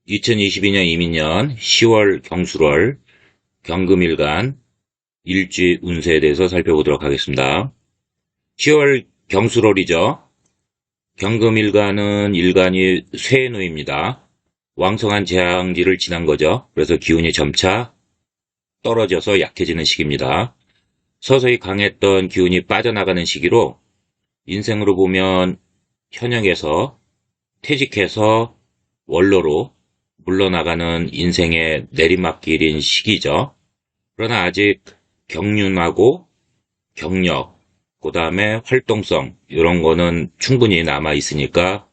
2022년 이민년 10월 경술월 경금일간 일주일 운세에 대해서 살펴보도록 하겠습니다. 10월 경술월이죠. 경금일간은 일간이 쇠에 놓입니다. 왕성한 재앙지를 지난 거죠. 그래서 기운이 점차 떨어져서 약해지는 시기입니다. 서서히 강했던 기운이 빠져나가는 시기로 인생으로 보면 현역에서 퇴직해서 원로로 물러나가는 인생의 내리막길인 시기죠. 그러나 아직 경륜하고 경력, 그 다음에 활동성 이런 거는 충분히 남아 있으니까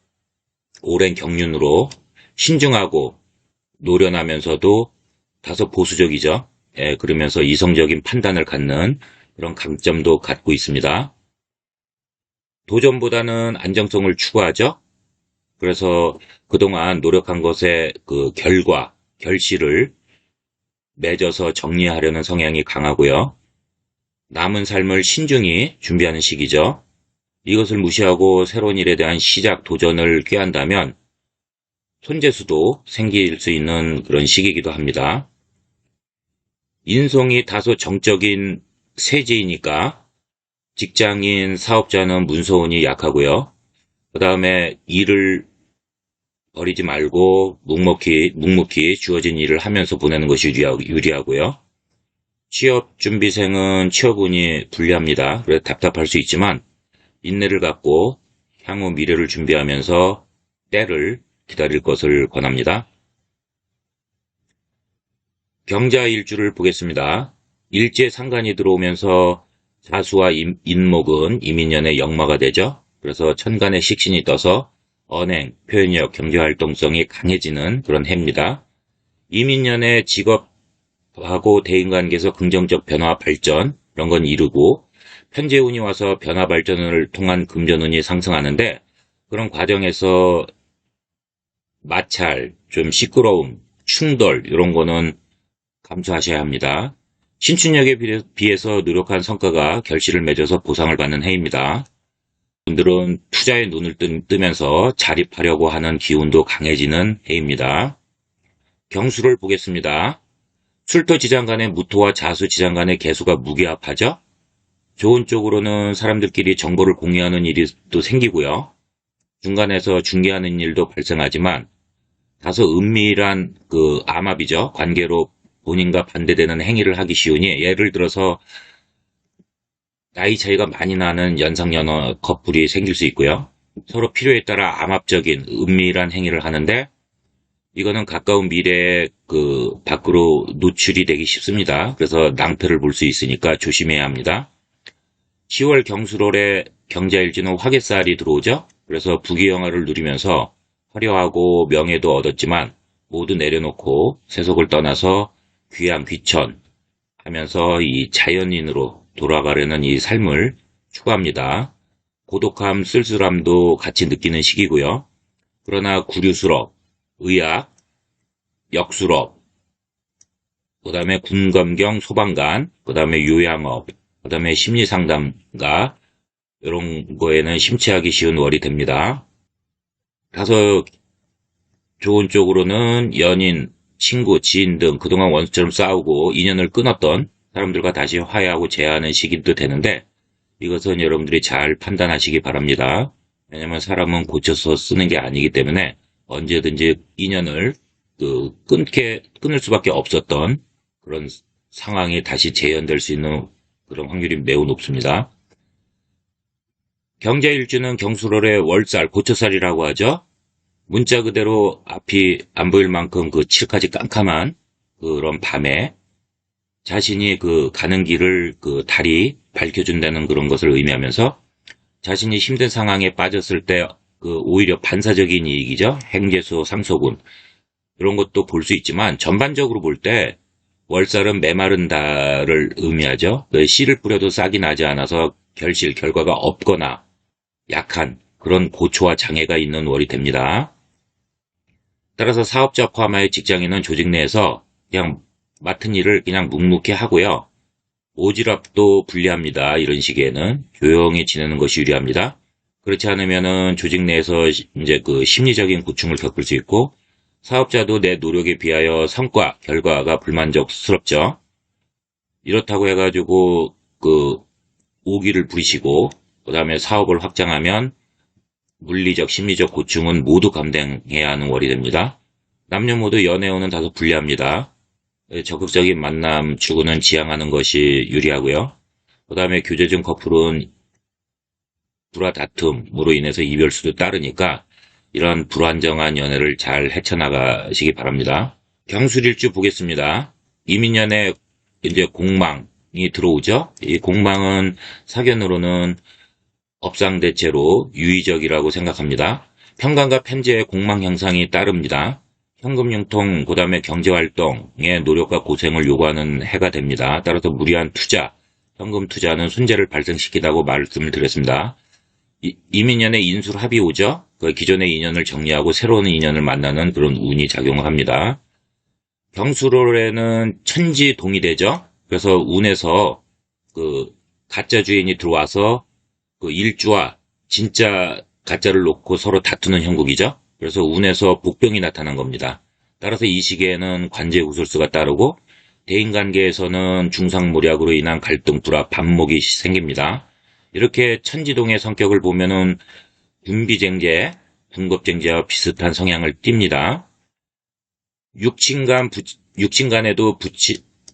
오랜 경륜으로 신중하고 노련하면서도 다소 보수적이죠. 그러면서 이성적인 판단을 갖는 그런 강점도 갖고 있습니다. 도전보다는 안정성을 추구하죠. 그래서 그동안 노력한 것의 그 결과, 결실을 맺어서 정리하려는 성향이 강하고요. 남은 삶을 신중히 준비하는 시기죠. 이것을 무시하고 새로운 일에 대한 시작, 도전을 꾀한다면 손재수도 생길 수 있는 그런 시기이기도 합니다. 인성이 다소 정적인 세지이니까 직장인, 사업자는 문서운이 약하고요. 그 다음에 일을 버리지 말고 묵묵히 주어진 일을 하면서 보내는 것이 유리하고요. 취업준비생은 취업운이 불리합니다. 그래서 답답할 수 있지만 인내를 갖고 향후 미래를 준비하면서 때를 기다릴 것을 권합니다. 경자일주를 보겠습니다. 일지에 상관이 들어오면서 자수와 인목은 이민년의 역마가 되죠. 그래서 천간에 식신이 떠서 언행, 표현력, 경제활동성이 강해지는 그런 해입니다. 이민년의 직업하고 대인관계에서 긍정적 변화, 발전 이런 건 이루고 편재운이 와서 변화, 발전을 통한 금전운이 상승하는데 그런 과정에서 마찰, 좀 시끄러움, 충돌 이런 거는 감수하셔야 합니다. 신춘력에 비해서 노력한 성과가 결실을 맺어서 보상을 받는 해입니다. 분들은 투자에 눈을 뜨면서 자립하려고 하는 기운도 강해지는 해입니다. 경수를 보겠습니다. 술토 지장 간의 무토와 자수 지장 간의 개수가 무기합하죠. 좋은 쪽으로는 사람들끼리 정보를 공유하는 일이 또 생기고요. 중간에서 중개하는 일도 발생하지만 다소 은밀한 그 암합이죠. 관계로 본인과 반대되는 행위를 하기 쉬우니 예를 들어서 나이 차이가 많이 나는 연상연하 커플이 생길 수 있고요. 서로 필요에 따라 암합적인 은밀한 행위를 하는데 이거는 가까운 미래에 그 밖으로 노출이 되기 쉽습니다. 그래서 낭패를 볼 수 있으니까 조심해야 합니다. 10월 경술월에 경자일지는 화개살이 들어오죠. 그래서 부귀영화를 누리면서 화려하고 명예도 얻었지만 모두 내려놓고 세속을 떠나서 귀양 귀천 하면서 이 자연인으로 돌아가려는 이 삶을 추구합니다. 고독함, 쓸쓸함도 같이 느끼는 시기고요. 그러나 구류술업, 의학, 역술업, 그 다음에 군검경, 소방관, 그 다음에 요양업, 그 다음에 심리상담가 이런 거에는 심취하기 쉬운 월이 됩니다. 다소 좋은 쪽으로는 연인, 친구, 지인 등 그동안 원수처럼 싸우고 인연을 끊었던 사람들과 다시 화해하고 재회하는 시기도 되는데 이것은 여러분들이 잘 판단하시기 바랍니다. 왜냐하면 사람은 고쳐서 쓰는 게 아니기 때문에 언제든지 인연을 끊을 수밖에 없었던 그런 상황이 다시 재현될 수 있는 그런 확률이 매우 높습니다. 경자일주는 경술월의 월살, 고초살이라고 하죠. 문자 그대로 앞이 안 보일 만큼 그 칠까지 깜깜한 그런 밤에 자신이 그 가는 길을 그 달이 밝혀준다는 그런 것을 의미하면서 자신이 힘든 상황에 빠졌을 때 그 오히려 반사적인 이익이죠. 행재수, 상소군 이런 것도 볼 수 있지만 전반적으로 볼 때 월살은 메마른 달을 의미하죠. 씨를 뿌려도 싹이 나지 않아서 결과가 없거나 약한 그런 고초와 장애가 있는 월이 됩니다. 따라서 사업자 포함하여 직장인은 조직 내에서 그냥 맡은 일을 그냥 묵묵히 하고요. 오지랖도 불리합니다. 이런 시기에는 조용히 지내는 것이 유리합니다. 그렇지 않으면은 조직 내에서 이제 그 심리적인 고충을 겪을 수 있고 사업자도 내 노력에 비하여 성과, 결과가 불만족스럽죠. 이렇다고 해가지고 오기를 부리시고 그 다음에 사업을 확장하면 물리적, 심리적 고충은 모두 감당해야 하는 월이 됩니다. 남녀 모두 연애운은 다소 불리합니다. 적극적인 만남 추구는 지향하는 것이 유리하고요. 그 다음에 교제 중 커플은 불화 다툼으로 인해서 이별수도 따르니까 이런 불안정한 연애를 잘 헤쳐나가시기 바랍니다. 경술일주 보겠습니다. 이민년에 이제 공망이 들어오죠. 이 공망은 사견으로는 업상대체로 유의적이라고 생각합니다. 편관과 편재의 공망 형상이 따릅니다. 현금 융통, 그 다음에 경제활동의 노력과 고생을 요구하는 해가 됩니다. 따라서 무리한 투자, 현금 투자는 손재를 발생시키다고 말씀을 드렸습니다. 이민년에 인술합이 오죠. 그 기존의 인연을 정리하고 새로운 인연을 만나는 그런 운이 작용을 합니다. 경술월에는 천지동이 되죠. 그래서 운에서 가짜 주인이 들어와서 일주와 진짜 가짜를 놓고 서로 다투는 형국이죠. 그래서 운에서 복병이 나타난 겁니다. 따라서 이 시기에는 관제 구술수가 따르고 대인관계에서는 중상모략으로 인한 갈등, 불화, 반목이 생깁니다. 이렇게 천지동의 성격을 보면은 군비쟁제, 군겁쟁제와 비슷한 성향을 띱니다. 육친간에도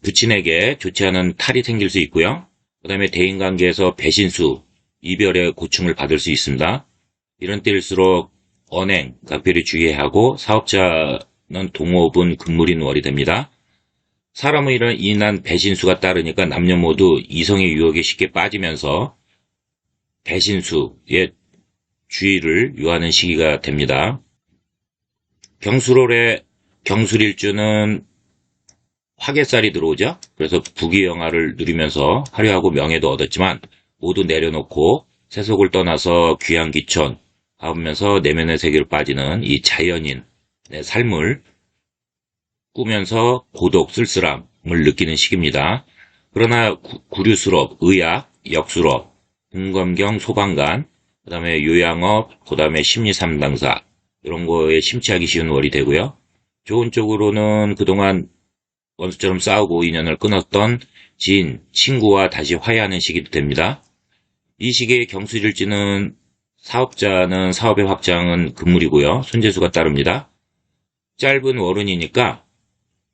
부친에게 좋지 않은 탈이 생길 수 있고요. 그 다음에 대인관계에서 배신수, 이별의 고충을 받을 수 있습니다. 이런 때일수록 언행, 각별히 주의해야 하고 사업자는 동업은 금물인 월이 됩니다. 사람으로 인한 배신수가 따르니까 남녀 모두 이성의 유혹에 쉽게 빠지면서 배신수의 주의를 요하는 시기가 됩니다. 경술월의 경술일주는 화개살이 들어오죠. 그래서 부귀영화를 누리면서 화려하고 명예도 얻었지만 모두 내려놓고 세속을 떠나서 귀한 기촌 하면서 내면의 세계로 빠지는 이 자연인의 삶을 꾸면서 고독, 쓸쓸함을 느끼는 시기입니다. 그러나 구류수업, 의학, 역수업, 공검경, 소방관, 그 다음에 요양업, 그 다음에 심리상담사 이런 거에 심취하기 쉬운 월이 되고요. 좋은 쪽으로는 그동안 원수처럼 싸우고 인연을 끊었던 지인, 친구와 다시 화해하는 시기도 됩니다. 이 시기에 경술일지는 사업자는 사업의 확장은 금물이고요. 손재수가 따릅니다. 짧은 월운이니까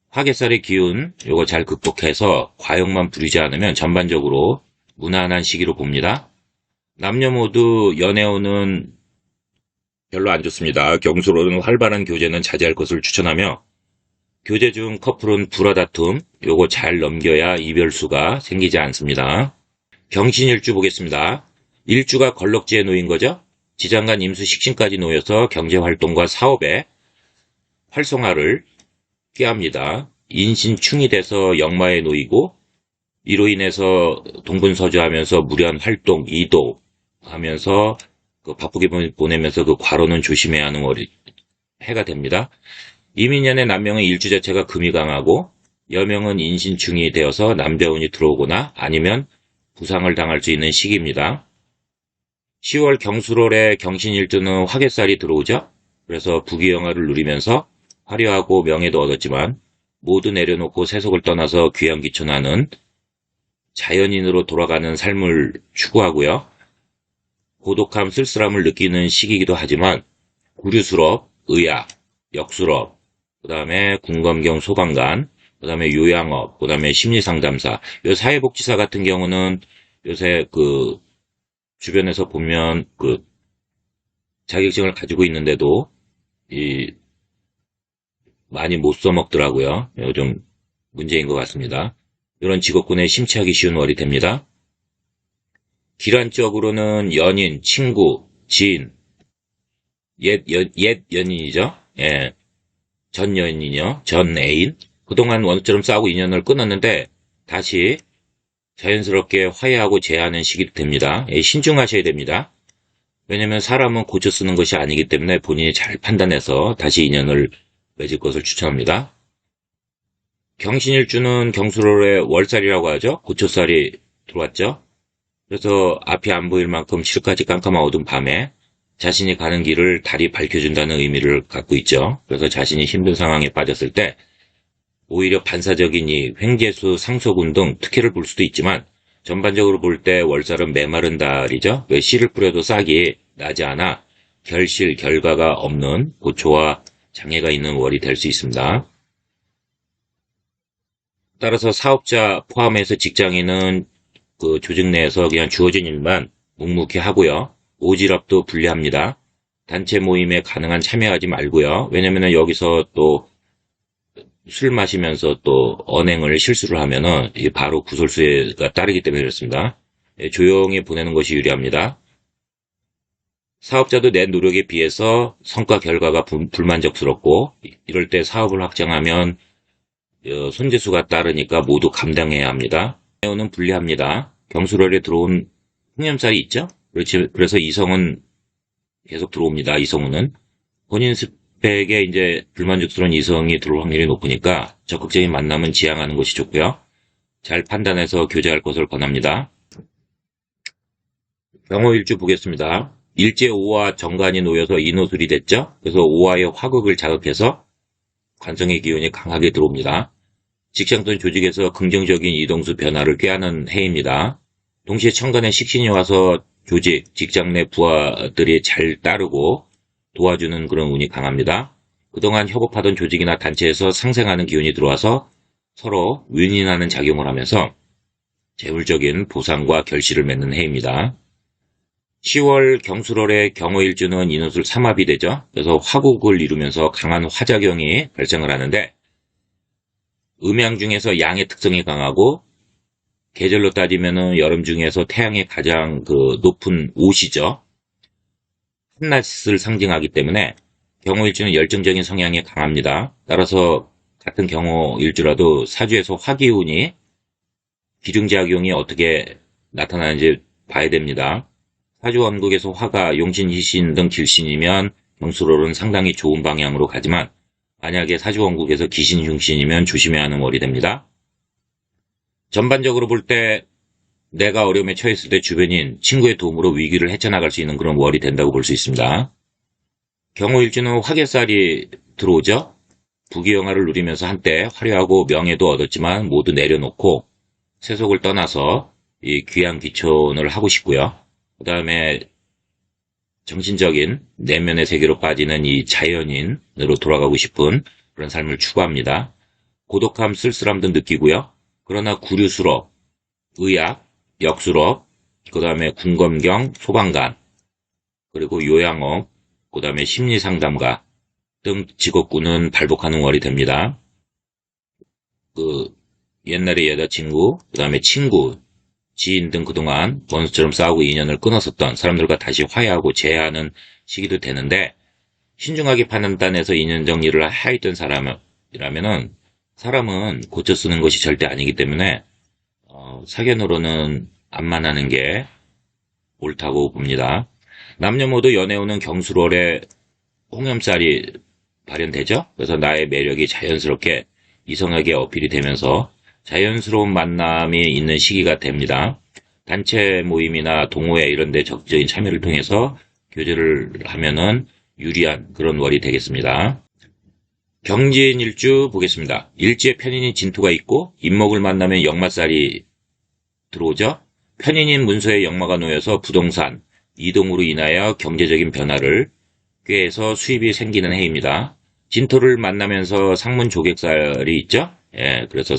화개살의 기운 요거 잘 극복해서 과욕만 부리지 않으면 전반적으로 무난한 시기로 봅니다. 남녀 모두 연애운은 별로 안 좋습니다. 경술월은 활발한 교제는 자제할 것을 추천하며 교제 중 커플은 불화 다툼 요거 잘 넘겨야 이별수가 생기지 않습니다. 경신일주 보겠습니다. 일주가 걸럭지에 놓인 거죠. 지장간 임수 식신까지 놓여서 경제활동과 사업의 활성화를 꾀합니다. 인신충이 돼서 역마에 놓이고 이로 인해서 동분서주하면서 무리한 활동, 이도하면서 바쁘게 보내면서 과로는 조심해야 하는 해가 됩니다. 이민년의 남명은 일주 자체가 금이 강하고 여명은 인신충이 되어서 남자운이 들어오거나 아니면 부상을 당할 수 있는 시기입니다. 10월 경술월에 경신일주는 화개살이 들어오죠. 그래서 부귀영화를 누리면서 화려하고 명예도 얻었지만 모두 내려놓고 세속을 떠나서 귀향귀촌하는 자연인으로 돌아가는 삶을 추구하고요. 고독함, 쓸쓸함을 느끼는 시기이기도 하지만 구류술업, 의학, 역술업, 그 다음에 군검경 소방관, 그 다음에 요양업, 그 다음에 심리상담사, 요 사회복지사 같은 경우는 요새 주변에서 보면 자격증을 가지고 있는데도 많이 못 써먹더라고요. 요즘 문제인 것 같습니다. 이런 직업군에 심취하기 쉬운 월이 됩니다. 기란적으로는 연인, 친구, 지인, 옛 연인이죠. 예. 전 연인이요. 전 애인. 그동안 원처럼 싸우고 인연을 끊었는데 다시 자연스럽게 화해하고 재하는 시기도 됩니다. 예, 신중하셔야 됩니다. 왜냐면 사람은 고쳐 쓰는 것이 아니기 때문에 본인이 잘 판단해서 다시 인연을 맺을 것을 추천합니다. 경신일주는 경술월의 월살이라고 하죠. 고초살이 들어왔죠. 그래서 앞이 안 보일 만큼 실까지 깜깜한 어두운 밤에 자신이 가는 길을 달이 밝혀준다는 의미를 갖고 있죠. 그래서 자신이 힘든 상황에 빠졌을 때 오히려 반사적인 이 횡재수, 상소군 등 특혜를 볼 수도 있지만 전반적으로 볼 때 월살은 메마른 달이죠. 왜 씨를 뿌려도 싹이 나지 않아 결실, 결과가 없는 고초와 장애가 있는 월이 될 수 있습니다. 따라서 사업자 포함해서 직장인은 그 조직 내에서 그냥 주어진 일만 묵묵히 하고요. 오지랖도 분리합니다. 단체 모임에 가능한 참여하지 말고요. 왜냐면은 여기서 또 술 마시면서 또 언행을 실수를 하면은 이게 바로 구설수가 따르기 때문에 그렇습니다. 예, 조용히 보내는 것이 유리합니다. 사업자도 내 노력에 비해서 성과 결과가 불만족스럽고 이럴 때 사업을 확장하면 손재수가 따르니까 모두 감당해야 합니다. 는 불리합니다. 경술월에 들어온 흑염살이 있죠? 그래서 이성은 계속 들어옵니다. 이성우는. 본인 스펙에 이제 불만족스러운 이성이 들어올 확률이 높으니까 적극적인 만남은 지향하는 것이 좋고요. 잘 판단해서 교제할 것을 권합니다. 경호일주 보겠습니다. 일제 오화 정관이 놓여서 인호술이 됐죠? 그래서 오화의 화극을 자극해서 관성의 기운이 강하게 들어옵니다. 직장 또는 조직에서 긍정적인 이동수 변화를 꾀하는 해입니다. 동시에 천간에 식신이 와서 조직, 직장 내 부하들이 잘 따르고 도와주는 그런 운이 강합니다. 그동안 협업하던 조직이나 단체에서 상생하는 기운이 들어와서 서로 윈윈하는 작용을 하면서 재물적인 보상과 결실을 맺는 해입니다. 10월 경술월의 경호일주는 인호술 삼합이 되죠. 그래서 화국을 이루면서 강한 화작용이 발생을 하는데 음양 중에서 양의 특성이 강하고 계절로 따지면은 여름 중에서 태양의 가장 높은 옷이죠. 한낮을 상징하기 때문에 경호일주는 열정적인 성향이 강합니다. 따라서 같은 경호일주라도 사주에서 화기운이 기중작용이 어떻게 나타나는지 봐야 됩니다. 사주 원국에서 화가 용신, 희신 등 길신이면 경술월은 상당히 좋은 방향으로 가지만 만약에 사주 원국에서 기신, 흉신이면 조심해야 하는 월이 됩니다. 전반적으로 볼 때 내가 어려움에 처했을 때 주변인 친구의 도움으로 위기를 헤쳐나갈 수 있는 그런 월이 된다고 볼 수 있습니다. 경호일주는 화개살이 들어오죠. 부귀영화를 누리면서 한때 화려하고 명예도 얻었지만 모두 내려놓고 세속을 떠나서 이 귀양 귀촌을 하고 싶고요. 그 다음에 정신적인 내면의 세계로 빠지는 이 자연인으로 돌아가고 싶은 그런 삶을 추구합니다. 고독함, 쓸쓸함도 느끼고요. 그러나 구류수업, 의학, 역수업, 그 다음에 군검경, 소방관, 그리고 요양업, 그 다음에 심리상담가 등 직업군은 발복하는 월이 됩니다. 옛날에 여자친구, 그 다음에 친구, 지인 등 그동안 원수처럼 싸우고 인연을 끊었었던 사람들과 다시 화해하고 재회하는 시기도 되는데 신중하게 판단해서 인연 정리를 하였던 사람이라면은 사람은 고쳐 쓰는 것이 절대 아니기 때문에 사견으로는 안 만나는 게 옳다고 봅니다. 남녀 모두 연애운은 경술월에 홍염살이 발현되죠. 그래서 나의 매력이 자연스럽게 이성에게 어필이 되면서 자연스러운 만남이 있는 시기가 됩니다. 단체 모임이나 동호회 이런 데 적극적인 참여를 통해서 교제를 하면은 유리한 그런 월이 되겠습니다. 경진일주 보겠습니다. 일지에 편인인 진토가 있고 임목을 만나면 역마살이 들어오죠. 편인인 문서에 역마가 놓여서 부동산, 이동으로 인하여 경제적인 변화를 꾀해서 수입이 생기는 해입니다. 진토를 만나면서 상문조객살이 있죠. 예, 그래서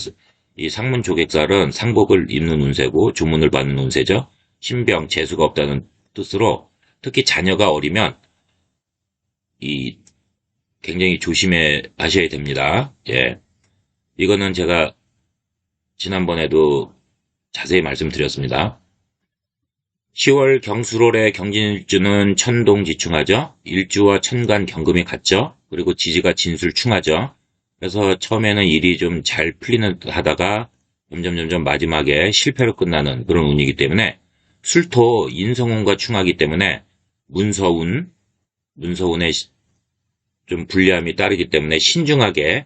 이 상문조객살은 상복을 입는 운세고 주문을 받는 운세죠. 신병, 재수가 없다는 뜻으로 특히 자녀가 어리면 굉장히 조심해 하셔야 됩니다. 예. 이거는 제가 지난번에도 자세히 말씀드렸습니다. 10월 경술월의 경진일주는 천동지충하죠. 일주와 천간 경금이 같죠. 그리고 지지가 진술충하죠. 그래서 처음에는 일이 좀 잘 풀리는 듯 하다가 점점 마지막에 실패로 끝나는 그런 운이기 때문에 술토 인성운과 충하기 때문에 문서운에 좀 불리함이 따르기 때문에 신중하게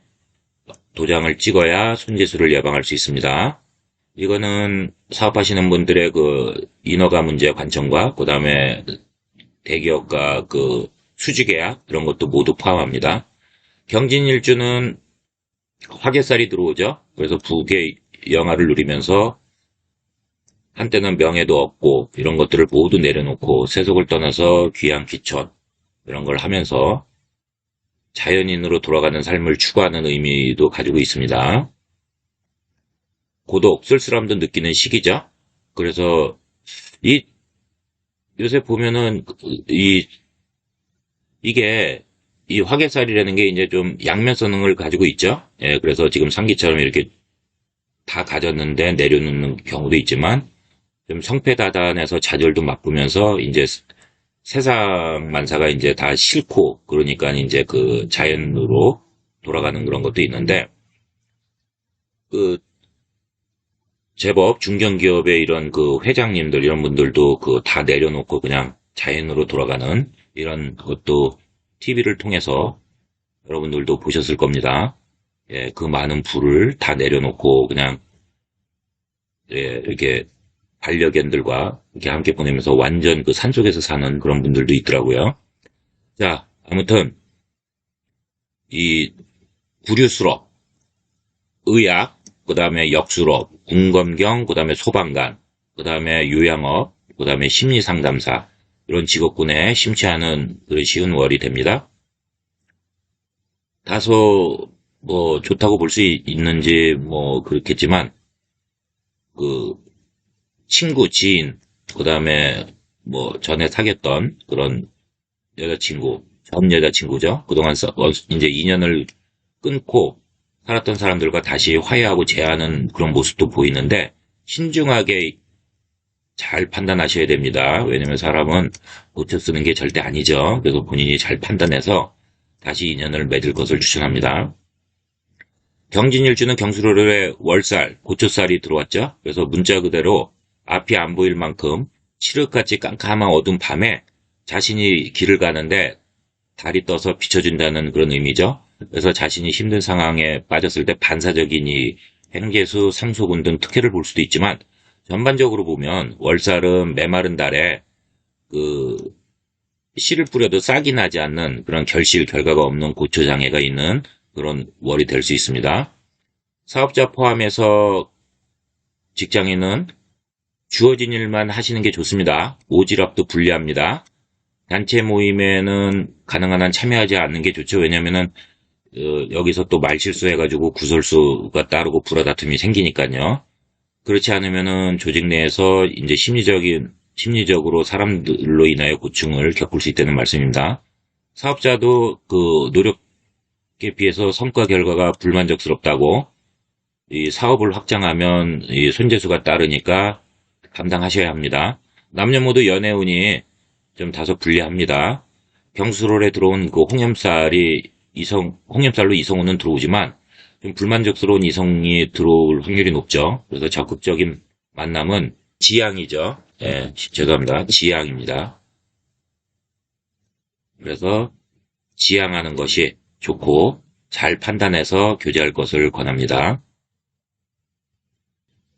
도장을 찍어야 손재수를 예방할 수 있습니다. 이거는 사업하시는 분들의 인허가 문제 관청과 그 다음에 대기업과 그 수주계약 이런 것도 모두 포함합니다. 경진일주는 화개살이 들어오죠. 그래서 부의 영화를 누리면서 한때는 명예도 얻고 이런 것들을 모두 내려놓고 세속을 떠나서 귀양 귀촌 이런 걸 하면서 자연인으로 돌아가는 삶을 추구하는 의미도 가지고 있습니다. 고독, 쓸쓸함도 느끼는 시기죠. 그래서 요새 보면은 이게 이 화개살이라는 게 이제 좀 양면성을 가지고 있죠. 예, 그래서 지금 상기처럼 이렇게 다 가졌는데 내려놓는 경우도 있지만 좀 성패다단해서 좌절도 맛보면서 이제 세상 만사가 이제 다 싫고 그러니까 이제 그 자연으로 돌아가는 그런 것도 있는데 그 제법 중견기업의 이런 그 회장님들 이런 분들도 그 다 내려놓고 그냥 자연으로 돌아가는 이런 것도 TV를 통해서 여러분들도 보셨을 겁니다. 예, 그 많은 부를 다 내려놓고 그냥 예, 이렇게 반려견들과 이렇게 함께 보내면서 완전 그 산속에서 사는 그런 분들도 있더라고요. 자, 아무튼 이 구류수록, 의학, 그 다음에 역수록, 군검경, 그 다음에 소방관, 그 다음에 요양업, 그 다음에 심리상담사 이런 직업군에 심취하는 그런 쉬운 월이 됩니다. 다소 뭐 좋다고 볼 수 있는지 뭐 그렇겠지만 그 친구, 지인, 그 다음에 뭐 전에 사귀었던 그런 여자친구, 전 여자친구죠. 그동안 이제 인연을 끊고 살았던 사람들과 다시 화해하고 재하는 그런 모습도 보이는데 신중하게 잘 판단하셔야 됩니다. 왜냐면 사람은 고쳐 쓰는 게 절대 아니죠. 그래서 본인이 잘 판단해서 다시 인연을 맺을 것을 추천합니다. 경진일주는 경수로의 월살, 고초살이 들어왔죠. 그래서 문자 그대로 앞이 안 보일 만큼 칠흑같이 깜깜한 어두운 밤에 자신이 길을 가는데 달이 떠서 비춰준다는 그런 의미죠. 그래서 자신이 힘든 상황에 빠졌을 때 반사적인 이 행계수, 상소군 등 특혜를 볼 수도 있지만 전반적으로 보면 월살은 메마른 달에 그 씨를 뿌려도 싹이 나지 않는 그런 결실 결과가 없는 고초장애가 있는 그런 월이 될 수 있습니다. 사업자 포함해서 직장인은 주어진 일만 하시는 게 좋습니다. 오지랖도 불리합니다. 단체 모임에는 가능한 한 참여하지 않는 게 좋죠. 왜냐면은 여기서 또 말실수해가지고 구설수가 따르고 불화다툼이 생기니까요. 그렇지 않으면은 조직 내에서 이제 심리적으로 사람들로 인하여 고충을 겪을 수 있다는 말씀입니다. 사업자도 그 노력에 비해서 성과 결과가 불만족스럽다고 이 사업을 확장하면 이 손재수가 따르니까 감당하셔야 합니다. 남녀 모두 연애운이 좀 다소 불리합니다. 경수롤에 들어온 그 홍염살로 이성운은 들어오지만 좀 불만족스러운 이성이 들어올 확률이 높죠. 그래서 적극적인 만남은 지양이죠. 예, 죄송합니다. 지양입니다. 그래서 지양하는 것이 좋고 잘 판단해서 교제할 것을 권합니다.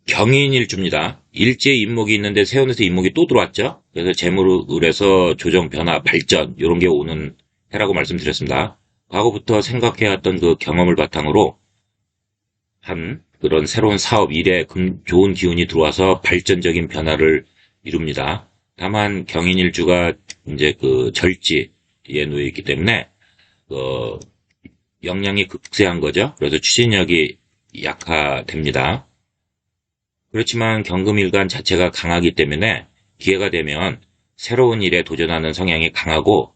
경인일주입니다. 일제 인목이 있는데 세운에서 인목이 또 들어왔죠. 그래서 재물을해서 조정, 변화, 발전 이런 게 오는 해라고 말씀드렸습니다. 과거부터 생각해왔던 그 경험을 바탕으로 한 그런 새로운 사업, 일에 좋은 기운이 들어와서 발전적인 변화를 이룹니다. 다만 경인일주가 이제 그 절지에 놓여 있기 때문에 영향이 극세한 거죠. 그래서 추진력이 약화됩니다. 그렇지만 경금일간 자체가 강하기 때문에 기회가 되면 새로운 일에 도전하는 성향이 강하고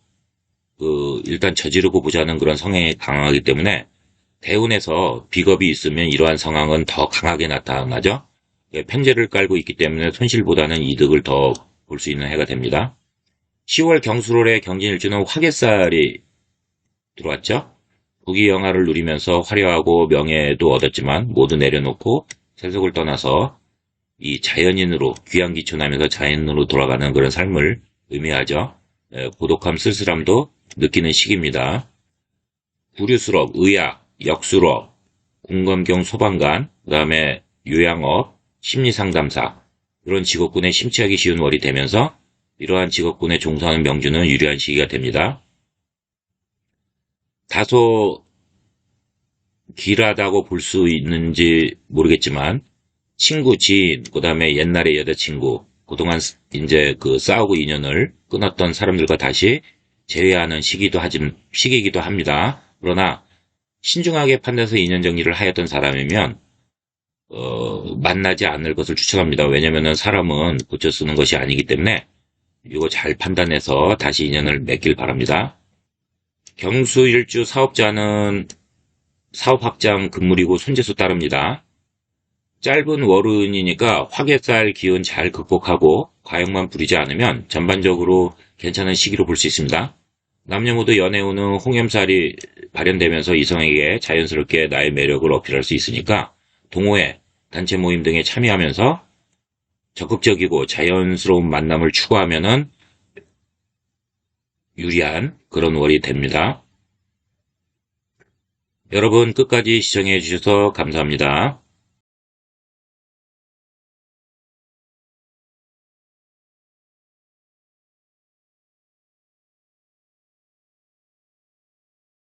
일단 저지르고 보자는 그런 성향이 강하기 때문에 대운에서 비겁이 있으면 이러한 상황은 더 강하게 나타나죠. 편제를 깔고 있기 때문에 손실보다는 이득을 더 볼 수 있는 해가 됩니다. 10월 경수롤의 경진일주는 화개살이 들어왔죠. 부귀영화를 누리면서 화려하고 명예도 얻었지만 모두 내려놓고 세속을 떠나서 이 자연인으로 귀양귀촌하면서 자연으로 돌아가는 그런 삶을 의미하죠. 고독함, 쓸쓸함도 느끼는 시기입니다. 구류수록, 의학, 역수록, 군검경, 소방관, 그 다음에 요양업, 심리상담사 이런 직업군에 심취하기 쉬운 월이 되면서 이러한 직업군에 종사하는 명주는 유리한 시기가 됩니다. 다소 길하다고 볼 수 있는지 모르겠지만 친구, 지인, 그 다음에 옛날의 여자친구, 그동안 이제 싸우고 인연을 끊었던 사람들과 다시 재회하는 시기이기도 합니다. 그러나 신중하게 판단해서 인연 정리를 하였던 사람이면 만나지 않을 것을 추천합니다. 왜냐면은 사람은 고쳐 쓰는 것이 아니기 때문에 이거 잘 판단해서 다시 인연을 맺길 바랍니다. 경수일주 사업자는 사업 확장 금물이고 손재수 따릅니다. 짧은 월운이니까 화개살 기운 잘 극복하고 과욕만 부리지 않으면 전반적으로 괜찮은 시기로 볼 수 있습니다. 남녀 모두 연애운은 홍염살이 발현되면서 이성에게 자연스럽게 나의 매력을 어필할 수 있으니까 동호회, 단체 모임 등에 참여하면서 적극적이고 자연스러운 만남을 추구하면은 유리한 그런 월이 됩니다. 여러분 끝까지 시청해 주셔서 감사합니다.